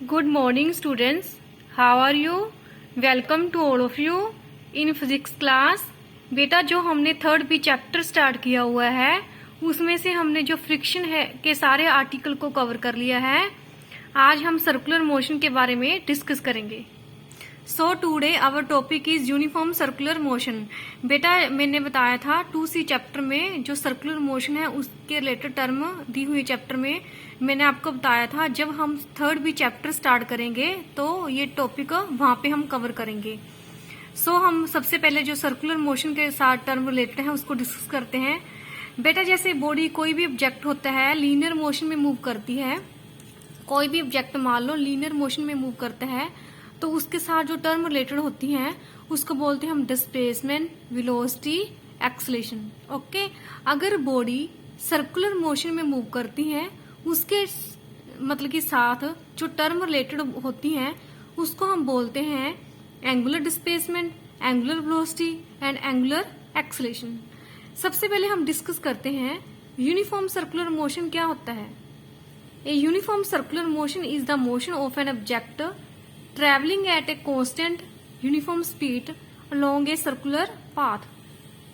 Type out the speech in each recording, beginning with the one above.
Good morning students. How are you? Welcome to all of you in physics class. बेटा जो हमने third B chapter start किया हुआ है उसमें से हमने जो फ्रिक्शन है के सारे आर्टिकल को कवर कर लिया है। आज हम सर्कुलर मोशन के बारे में डिस्कस करेंगे। So today our topic is uniform circular motion. बेटा मैंने बताया था 2C चैप्टर में जो सर्कुलर मोशन है उसके रिलेटेड टर्म दी हुई चैप्टर में मैंने आपको बताया था जब हम थर्ड बी चैप्टर स्टार्ट करेंगे तो ये टॉपिक वहां पे हम कवर करेंगे। सो हम सबसे पहले जो सर्कुलर मोशन के साथ टर्म रिलेटेड है उसको डिस्कस करते हैं। बेटा जैसे बॉडी कोई भी ऑब्जेक्ट होता है लीनियर मोशन में मूव करती है, कोई भी ऑब्जेक्ट मान लो लीनियर मोशन में मूव करता है तो उसके साथ जो टर्म रिलेटेड होती हैं उसको बोलते हैं हम डिस्प्लेसमेंट, वेलोसिटी, एक्सेलरेशन। ओके, अगर बॉडी सर्कुलर मोशन में मूव करती है उसके मतलब के साथ जो टर्म रिलेटेड होती हैं उसको हम बोलते हैं angular displacement, angular velocity and angular acceleration. सबसे पहले हम डिस्कस करते हैं यूनिफॉर्म सर्कुलर मोशन क्या होता है। A uniform circular motion is the motion of an object traveling at a constant uniform speed along a circular path।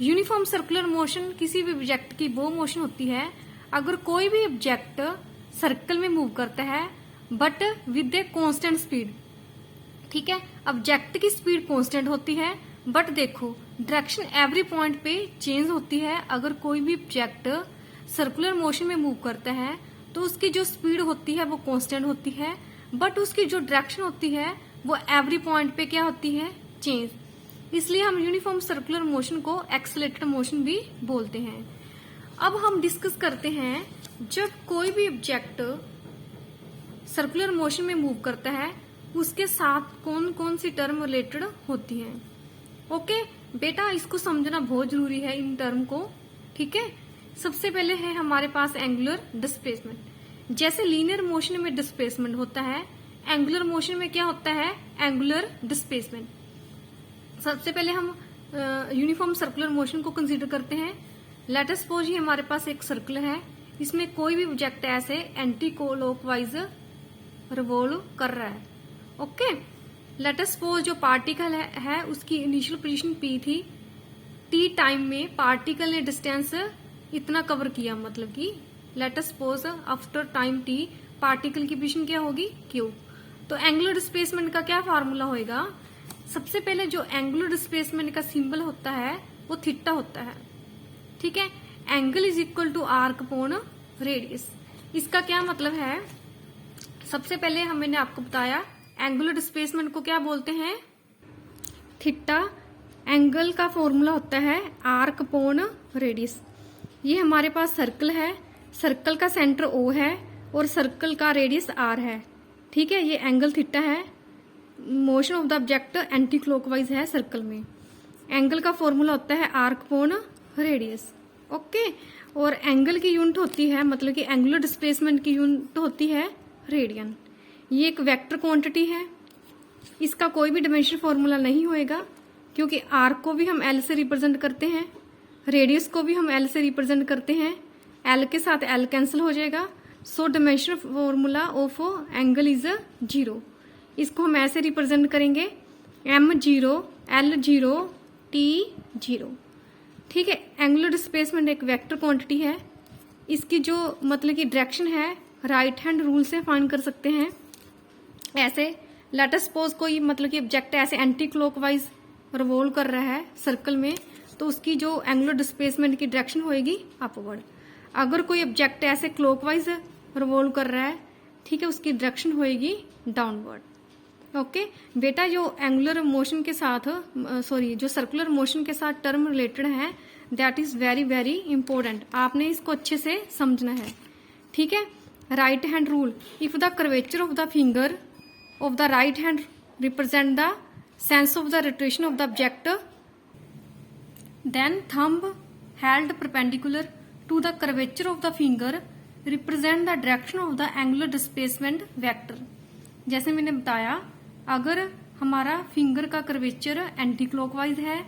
Uniform circular motion किसी भी ऑब्जेक्ट की वो मोशन होती है अगर कोई भी ऑब्जेक्ट सर्कल में मूव करता है but with a constant speed. ठीक है, ऑब्जेक्ट की स्पीड कांस्टेंट होती है बट देखो डायरेक्शन एवरी पॉइंट पे चेंज होती है। अगर कोई भी ऑब्जेक्ट सर्कुलर मोशन में मूव करता है तो उसकी जो स्पीड होती है वो कांस्टेंट होती है बट उसकी जो डायरेक्शन होती है वो एवरी पॉइंट पे क्या होती है, चेंज। इसलिए हम यूनिफॉर्म सर्कुलर मोशन को एक्सेलरेटेड मोशन भी बोलते हैं। अब हम डिस्कस करते हैं जब कोई भी ऑब्जेक्ट सर्कुलर मोशन में मूव करता है उसके साथ कौन कौन सी टर्म रिलेटेड होती हैं। ओके बेटा इसको समझना बहुत जरूरी है इन टर्म को। ठीक है, सबसे पहले है हमारे पास एंगुलर डिस्प्लेसमेंट। जैसे लीनियर मोशन में डिस्प्लेसमेंट होता है, एंगुलर मोशन में क्या होता है, एंगुलर डिस्प्लेसमेंट। सबसे पहले हम यूनिफॉर्म सर्कुलर मोशन को कंसीडर करते हैं। लेट अस सपोज ये हमारे पास एक सर्कल है, इसमें कोई भी ऑब्जेक्ट ऐसे एंटी क्लॉकवाइज रिवॉल्व कर रहा है। ओके, लेट अस सपोज जो पार्टिकल है उसकी इनिशियल पोजीशन P थी, T टाइम में पार्टिकल ने डिस्टेंस इतना कवर किया, मतलब कि let us suppose after time T particle की पोजीशन क्या होगी, Q। तो एंगुलर डिस्प्लेसमेंट का क्या फार्मूला होएगा, सबसे पहले जो एंगुलर डिस्प्लेसमेंट का सिंबल होता है वो थीटा होता है। ठीक है, angle is equal to arc upon radius. इसका क्या मतलब है, सबसे पहले मैंने आपको बताया एंगुलर डिस्प्लेसमेंट को क्या बोलते हैं, थीटा। एंगल का फॉर्मूला होता है आर्क अपॉन रेडियस। ये हमारे पास सर्कल है, सर्कल का सेंटर O है और सर्कल का रेडियस R है। ठीक है, ये एंगल थीटा है। Motion of the object anti clockwise है सर्कल में। एंगल का फॉर्मूला होता है आर्क अपॉन रेडियस। ओके, और एंगल की यूनिट होती है, मतलब कि एंगुलर डिस्प्लेसमेंट की यूनिट होती है रेडियन। ये एक वेक्टर क्वांटिटी है, इसका कोई भी डायमेंशन फॉर्मूला नहीं होएगा क्योंकि आर्क को भी हम L से रिप्रेजेंट करते हैं, रेडियस को भी हम L से रिप्रेजेंट करते हैं। L के साथ L कैंसिल हो जाएगा, so dimensional formula of angle is 0। इसको हम ऐसे रिप्रेजेंट करेंगे M0, L0, T0। ठीक है, एंगुलर डिस्प्लेसमेंट एक वेक्टर क्वांटिटी है, इसकी जो मतलब कि डायरेक्शन है राइट हैंड रूल से फाइंड कर सकते हैं। ऐसे लेट अस सपोज कोई मतलब कि ऑब्जेक्ट ऐसे एंटी क्लॉकवाइज रिवॉल्व कर रहा है सर्कल में तो उसकी जो एंगुलर डिस्प्लेसमेंट की डायरेक्शन होएगी अपवर्ड। अगर कोई ऑब्जेक्ट ऐसे क्लॉकवाइज रिवॉल्व कर रहा है, ठीक है, उसकी डायरेक्शन होएगी डाउनवर्ड। ओके बेटा, जो एंगुलर मोशन के साथ जो सर्कुलर मोशन के साथ टर्म रिलेटेड है that is very very important, आपने इसको अच्छे से समझना है। ठीक है, right hand rule, if the curvature of the finger of the right hand represent the sense of the rotation of the object then thumb held perpendicular to the curvature of the finger represent the direction of the angular displacement vector। जैसे मैंने बताया अगर हमारा finger का curvature anti clockwise है,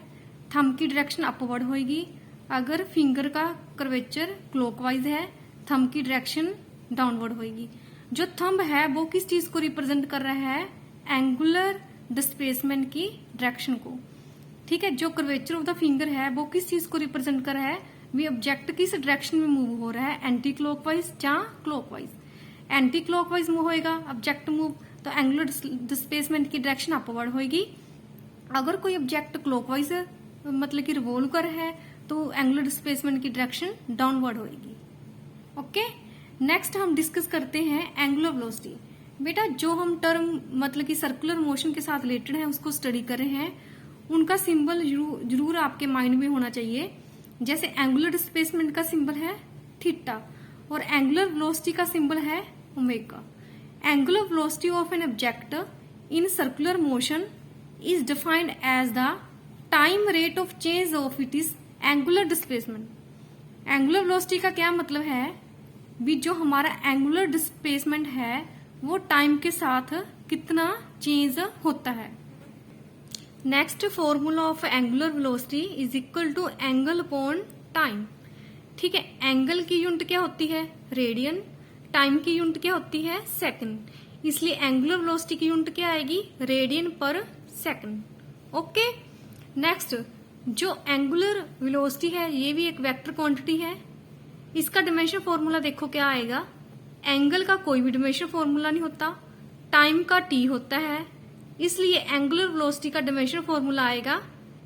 thumb की direction upward होगी। अगर फिंगर का कर्वेचर क्लॉकवाइज है, थंब की डायरेक्शन डाउनवर्ड होगी। जो थंब है वो किस चीज को रिप्रेजेंट कर रहा है, एंगुलर डिस्प्लेसमेंट की डायरेक्शन को। ठीक है, जो कर्वेचर ऑफ द फिंगर है वो किस चीज को रिप्रेजेंट कर रहा है, भी ऑब्जेक्ट किस डायरेक्शन में मूव हो रहा है, एंटी क्लॉकवाइज या क्लॉकवाइज। एंटी क्लॉकवाइज मूव होएगा ऑब्जेक्ट मूव, तो एंगुलर डिस्प्लेसमेंट की डायरेक्शन अपवर्ड होएगी। अगर कोई ऑब्जेक्ट क्लॉकवाइज मतलब कि रिवॉल्व कर है तो एंगुलर डिस्प्लेसमेंट की डायरेक्शन डाउनवर्ड होएगी। ओके, नेक्स्ट हम डिस्कस करते हैं एंगुलर वेलोसिटी। बेटा जो हम टर्म मतलब कि सर्कुलर मोशन के साथ रिलेटेड है उसको स्टडी कर रहे हैं, उनका सिंबल जरूर आपके माइंड में होना चाहिए। जैसे एंगुलर डिस्प्लेसमेंट का सिंबल है थीटा और एंगुलर वेलोसिटी का सिंबल है omega. Angular velocity of an object in circular motion is defined as the time rate of change of it is angular displacement. Angular velocity का क्या मतलब है, भी जो हमारा एंगुलर डिस्प्लेसमेंट है वो टाइम के साथ कितना चेंज होता है। Next formula of angular velocity is equal to angle upon time. ठीक है, एंगल की यूनिट क्या होती है, रेडियन, टाइम की यूनिट क्या होती है, सेकंड, इसलिए एंगुलर वेलोसिटी की यूनिट क्या आएगी, रेडियन पर सेकंड। ओके, नेक्स्ट जो एंगुलर वेलोसिटी है ये भी एक वेक्टर क्वांटिटी है। इसका डायमेंशन फॉर्मूला देखो क्या आएगा, एंगल का कोई भी डायमेंशन फॉर्मूला नहीं होता, टाइम का टी होता है, इसलिए एंगुलर वेलोसिटी का डायमेंशन फॉर्मूला आएगा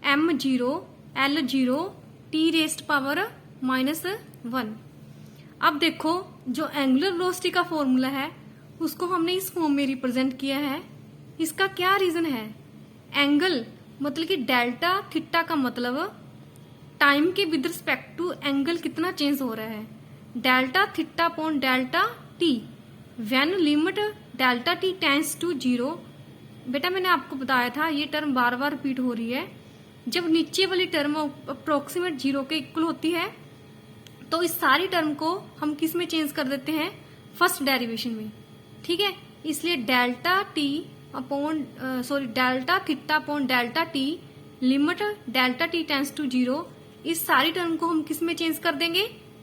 m0 L0 t rest power -1। अब देखो जो एंगुलर वेलोसिटी का फॉर्मूला है उसको हमने इस फॉर्म में रिप्रेजेंट किया है। इसका क्या रीजन है, एंगल मतलब कि डेल्टा थीटा का मतलब टाइम के विद रिस्पेक्ट टू एंगल कितना चेंज हो रहा है, delta theta upon delta t when limit delta t tends to 0। बेटा मैंने आपको बताया था ये टर्म बार बार रिपीट हो रही है, जब नीचे वाली टर्म अप्रोक्सीमेट 0 के इक्वल होती है तो इस सारी टर्म को हम किस में चेंज कर देते हैं, फर्स्ट डेरिवेशन में। ठीक है, इसलिए delta t upon delta theta upon delta t limit delta t tends to 0, इस सारी टर्म को हम किस में चेंज कर देंगे,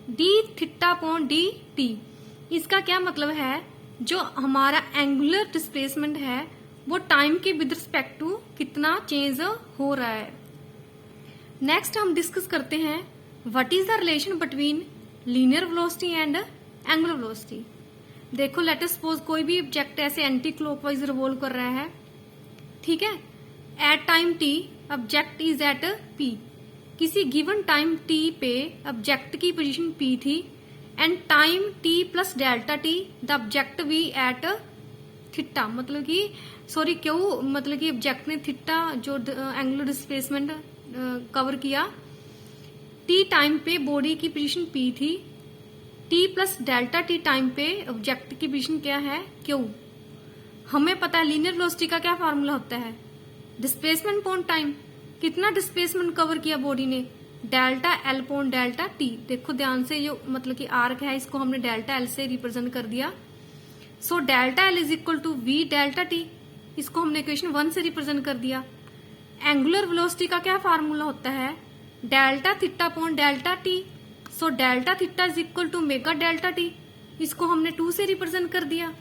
D theta upon d T. इसका क्या मतलब है, जो हमारा एंगुलर डिस्प्लेसमेंट है वो टाइम के विद रिस्पेक्ट टू कितना चेंज हो रहा है। नेक्स्ट हम डिस्कस करते हैं what is the relation between linear velocity and angular velocity. देखो लेट अस सपोज कोई भी ऑब्जेक्ट ऐसे एंटी क्लॉकवाइज रिवॉल्व कर रहा है। ठीक है, at time t object is at p, किसी गिवन टाइम टी पे ऑब्जेक्ट की पोजीशन पी थी and time t plus delta t the object v at theta, मतलब कि सॉरी क्यों, मतलब कि ऑब्जेक्ट ने थीटा जो एंगुलर डिस्प्लेसमेंट कवर किया, टी टाइम पे बॉडी की पोजीशन पी थी, T plus delta T time पे ऑब्जेक्ट की पोजीशन क्या है, क्यू। हमें पता है लीनियर वेलोसिटी का क्या फार्मूला होता है, डिस्प्लेसमेंट अपॉन टाइम, कितना डिस्प्लेसमेंट कवर किया बॉडी ने, delta L upon delta t. देखो ध्यान से, जो मतलब कि आर्क है इसको हमने डेल्टा एल से रिप्रेजेंट कर दिया। So delta l is equal to v delta t, इसको हमने इक्वेशन 1 से रिप्रेजेंट कर दिया। एंगुलर वेलोसिटी का क्या फार्मूला होता है, delta theta upon delta T. So delta theta is equal to mega delta t, इसको हमने 2 से रिप्रेजेंट कर दिया।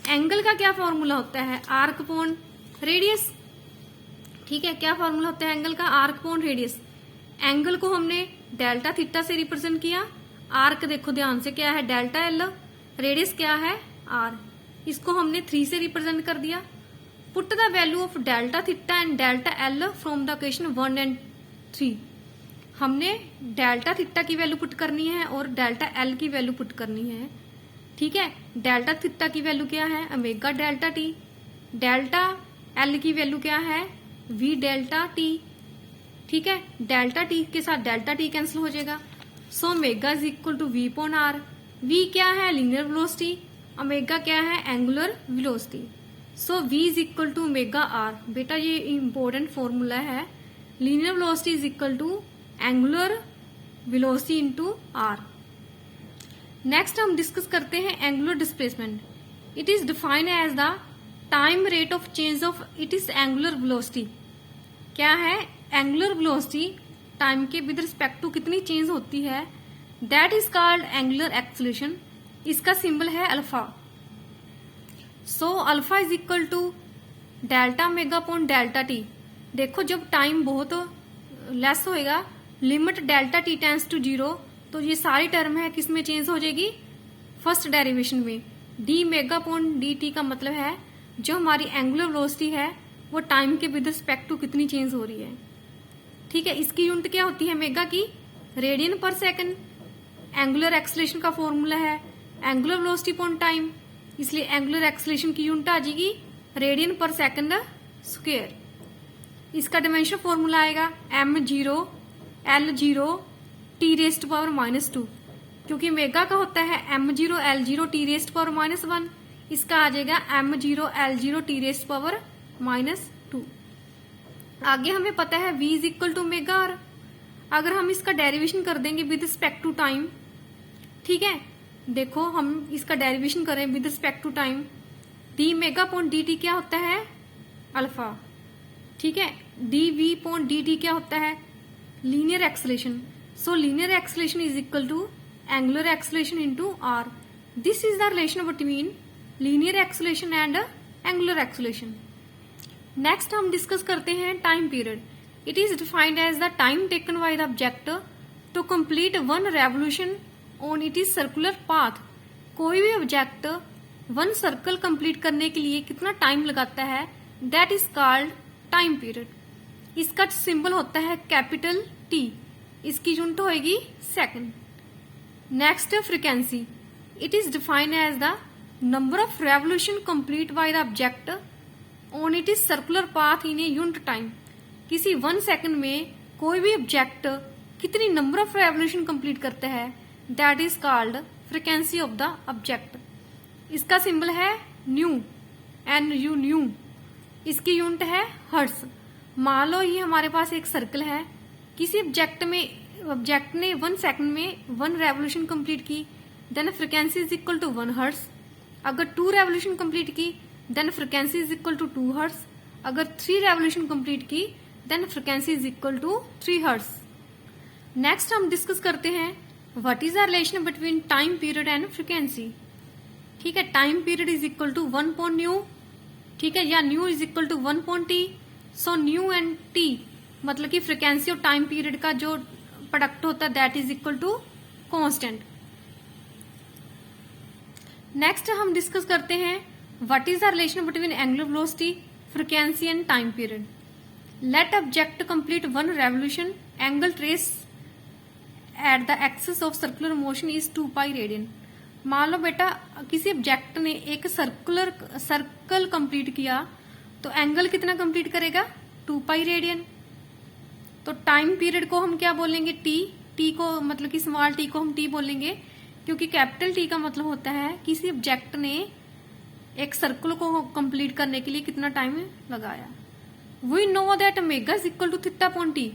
एंगल का क्या फॉर्मूला होता है, आर्क अपॉन रेडियस। ठीक है, क्या फॉर्मूला होता है एंगल का, आर्क अपॉन रेडियस। एंगल को हमने डेल्टा थीटा से रिप्रेजेंट किया, आर्क देखो ध्यान से क्या है, डेल्टा एल, रेडियस क्या है आर, इसको हमने 3 से रिप्रेजेंट कर दिया। Put the value of delta theta and delta L from the equation 1 and 3। हमने डेल्टा थीटा की वैल्यू पुट करनी है और डेल्टा एल की वैल्यू पुट करनी है। ठीक है, डेल्टा थीटा की वैल्यू क्या है, omega delta T, delta L की वैल्यू क्या है, वी डेल्टा टी। ठीक है, डेल्टा टी के साथ डेल्टा टी कैंसिल हो जाएगा। So omega is equal to v upon r. V क्या है, लीनियर वेलोसिटी, ओमेगा क्या है, angular velocity. So v is equal to omega r. बेटा ये इंपॉर्टेंट फॉर्मूला है, linear velocity is equal to angular velocity into r. Next हम discuss करते हैं angular displacement. It is defined as the time rate of change of it is angular velocity. क्या है, angular velocity time के with respect to कितनी change होती है, that is called angular acceleration. इसका सिंबल है alpha. So alpha is equal to delta omega upon delta t. देखो जब टाइम बहुत लेस होएगा, limit delta t tends to 0, तो ये सारी टर्म है किस में चेंज हो जाएगी, फर्स्ट डेरिवेशन में। D omega upon d T का मतलब है जो हमारी एंगुलर वेलोसिटी है वो टाइम के विद रिस्पेक्ट टू कितनी चेंज हो रही है। ठीक है, इसकी यूनिट क्या होती है मेगा की, रेडियन पर सेकंड। एंगुलर एक्सेलरेशन का फॉर्मूला है एंगुलर वेलोसिटी अपॉन टाइम, इसलिए एंगुलर एक्सेलरेशन की यूनिट आ जाएगी रेडियन पर सेकंड स्क्वायर। इसका डायमेंशन फॉर्मूला आएगा m0 l0 t rest power -2, क्योंकि मेगा का होता है m0 l0 t rest power -1, इसका आ जाएगा m0 l0 t rest power -2। आगे हमें पता है v is equal to omega r. अगर हम इसका डेरिवेशन कर देंगे विद रिस्पेक्ट टू टाइम, ठीक है, देखो हम इसका डेरिवेशन करें with respect to time, d omega upon d t क्या होता है, अल्फा। ठीक है, d v upon d t क्या होता है, linear acceleration. So linear acceleration is equal to angular acceleration into r. This is the relation between linear acceleration and angular acceleration. Next हम discuss करते हैं time period. It is defined as the time taken by the object to complete one revolution on it is circular path. कोई भी object one circle complete करने के लिए कितना time लगाता है, that is called time period. इसका symbol होता है कैपिटल टी, इसकी यूनिट होगी second. Next frequency, it is defined as the number of revolution complete by the object on it is circular path in a unit time. किसी 1 second में कोई भी object कितनी नंबर ऑफ रेवोल्यूशन कंप्लीट करता है, that is called frequency of the object. इसका symbol है new, NU new, इसकी यूनिट है हर्ट्ज। मान लो ये हमारे पास एक सर्कल है, किसी ऑब्जेक्ट ने 1 सेकंड में 1 रेवोल्यूशन कंप्लीट की, then frequency is equal to 1 hertz. अगर 2 रेवोल्यूशन कंप्लीट की then frequency is equal to 2 hertz. अगर 3 रेवोल्यूशन कंप्लीट की then frequency is equal to 3 hertz. Next हम डिस्कस करते हैं what is the relation between time period and frequency. ठीक है, time period is equal to 1 upon nu, ठीक है, या nu is equal to 1 upon T. So new and T मतलब कि फ्रीक्वेंसी और टाइम पीरियड का जो प्रोडक्ट होता है that is equal to constant. Next हम डिस्कस करते हैं what is the relation between angular velocity, frequency and time period. Let object complete 1 revolution, angle trace at the axis of circular motion is 2 pi radian. मान लो बेटा किसी object ने एक circle complete किया तो एंगल कितना कंप्लीट करेगा, 2 पाई रेडियन। तो टाइम पीरियड को हम क्या बोलेंगे, टी को मतलब कि स्मॉल टी को हम टी बोलेंगे, क्योंकि कैपिटल टी का मतलब होता है किसी ऑब्जेक्ट ने एक सर्कल को कंप्लीट करने के लिए कितना टाइम लगाया। We know that omega is equal to theta upon t.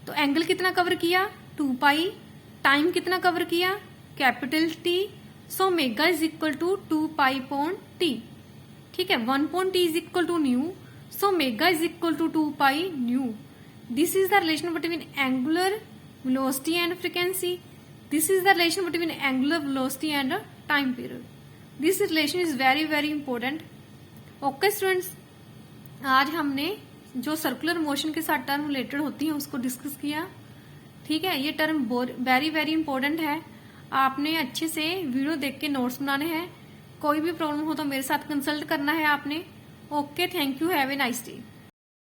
तो एंगल कितना कवर किया, 2 पाई, टाइम कितना कवर किया, capital t. So omega is equal to 2 pi upon t. ठीक है, 1 upon t is equal to nu, so omega is equal to 2 pi nu. This is the relation between angular velocity and frequency. This is the relation between angular velocity and time period. This relation is very very important. Okay students, आज हमने जो circular motion के साथ term related होती है उसको discuss किया। ठीक है, ये टर्म वेरी वेरी इंपॉर्टेंट है, आपने अच्छे से वीडियो देख के नोट्स बनाने हैं। कोई भी प्रॉब्लम हो तो मेरे साथ कंसल्ट करना है आपने। Okay, thank you, have a nice day.